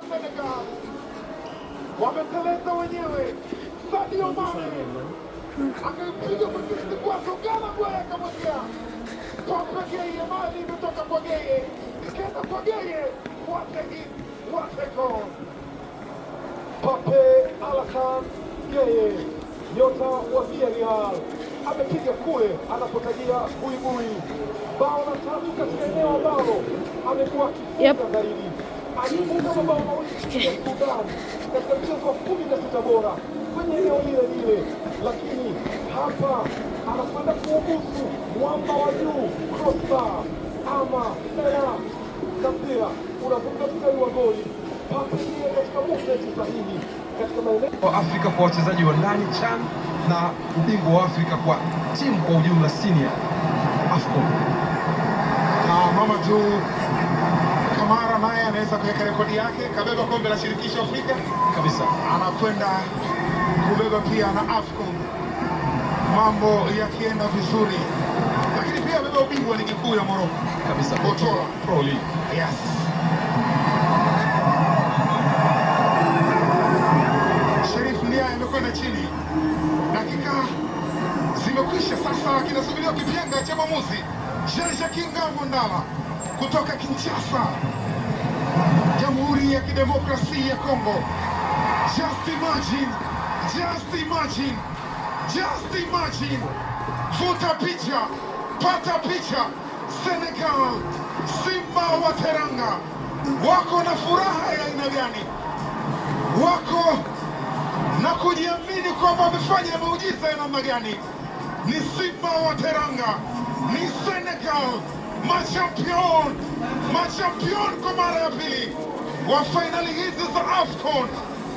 Senegal wameteleza wenyewe. Sadio Mane akaipiga mwingine kwa sogana kwa akamwekea Pape Gueye, mali imetoka kwa Gueye, kenda kwa Gueye, what a goal! Pape Alassane Gueye, nyota wa Villarreal, amepiga kule anapotajia buibui. Bao la tatu katika eneo ambalo amekuwa akifunga zaidi. Alifunga mabao mawili ya Sudan katika mchezo wa 16 bora kwenye eneo lile, lakini hapa anakwenda kuubusu mwamba wa juu crossbar ama tena na mpira unavuka mstari wa goli. Pape Gueye katika movement sahihi katika maeneo wa Afrika kwa wachezaji wa ndani CHAN na ubingwa wa Afrika kwa timu kwa ujumla senior AFCON. Na Mamadou Kamara naye anaweza kuweka rekodi yake, kabeba kombe la shirikisho Afrika Kabisa. Anakwenda kubeba pia na AFCON, mambo yakienda vizuri, lakini pia beba ubingwa wa ligi kuu ya Morocco Kabisa. Botola Pro League. Yes. Sheriff Ndiaye amekwenda chini, dakika zimekwisha sasa, kinasubiriwa kipenga cha mwamuzi Jean-Jacques Ngambo Ndala kutoka Kinshasa, Jamhuri ya Kidemokrasia ya Kongo. Just imagine, vuta picha, pata picha. Senegal, Simba wa Teranga wako na furaha ya aina gani? Wako na kujiamini kwamba wamefanya muujiza ya namna gani? Ni Simba wa Teranga, ni Senegal, machampion kwa mara ya pili wa fainali hizi za AFCON.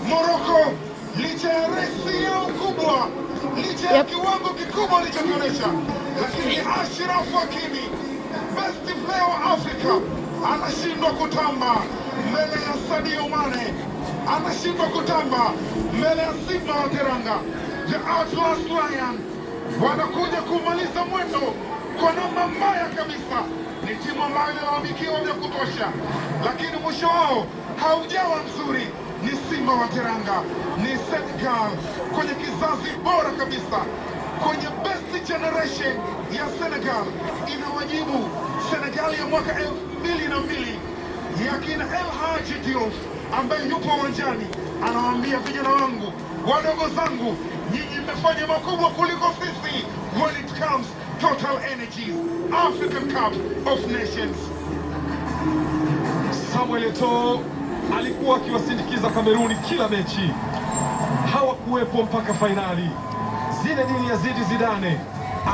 Morocco, licha ya resi yao kubwa, licha ya kiwango kikubwa alichokionyesha, lakini Achraf Hakimi, best player wa Afrika, anashindwa kutamba mbele ya Sadio Mane, anashindwa kutamba mbele ya Simba wa Teranga. The Atlas Lion wanakuja kumaliza mwendo kwa namna mbaya kabisa. Ni timu ambayo inalalamikiwa vya kutosha, lakini mwisho wao haujawa mzuri. Ni Simba wa Teranga, ni Senegal kwenye kizazi bora kabisa, kwenye best generation ya Senegal. Inawajibu Senegal ya mwaka 2002 ya kina El Hadji Diouf ambaye yupo uwanjani, anawaambia vijana wangu, wadogo zangu, nyinyi mmefanya makubwa kuliko sisi when it comes Total Energies African Cup of Nations. Samuel Eto'o alikuwa akiwasindikiza Kameruni kila mechi, hawakuwepo mpaka fainali. Zinedine Yazidi Zidane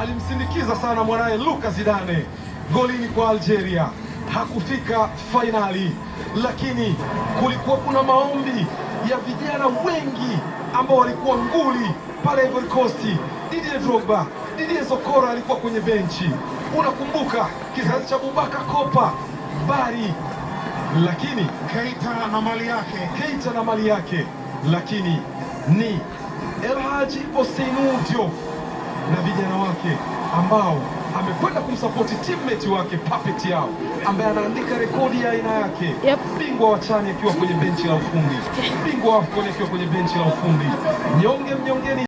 alimsindikiza sana mwanaye Luka Zidane golini kwa Algeria, hakufika fainali, lakini kulikuwa kuna maombi ya vijana wengi ambao walikuwa nguli pale Ivory Coast. Didier Drogba, Didier Zokora alikuwa kwenye benchi, unakumbuka kizazi cha Boubacar Kopa, Bari, lakini Keita na mali yake, lakini ni El Hadji Ousseynou Diop na vijana wake ambao amekwenda kumsapoti teammate wake Pape Thiaw ambaye anaandika rekodi ya aina yake. Bingwa wa CHAN akiwa kwenye benchi la ufundi, bingwa wa AFCON akiwa kwenye benchi la ufundi. Nyonge mnyongeni.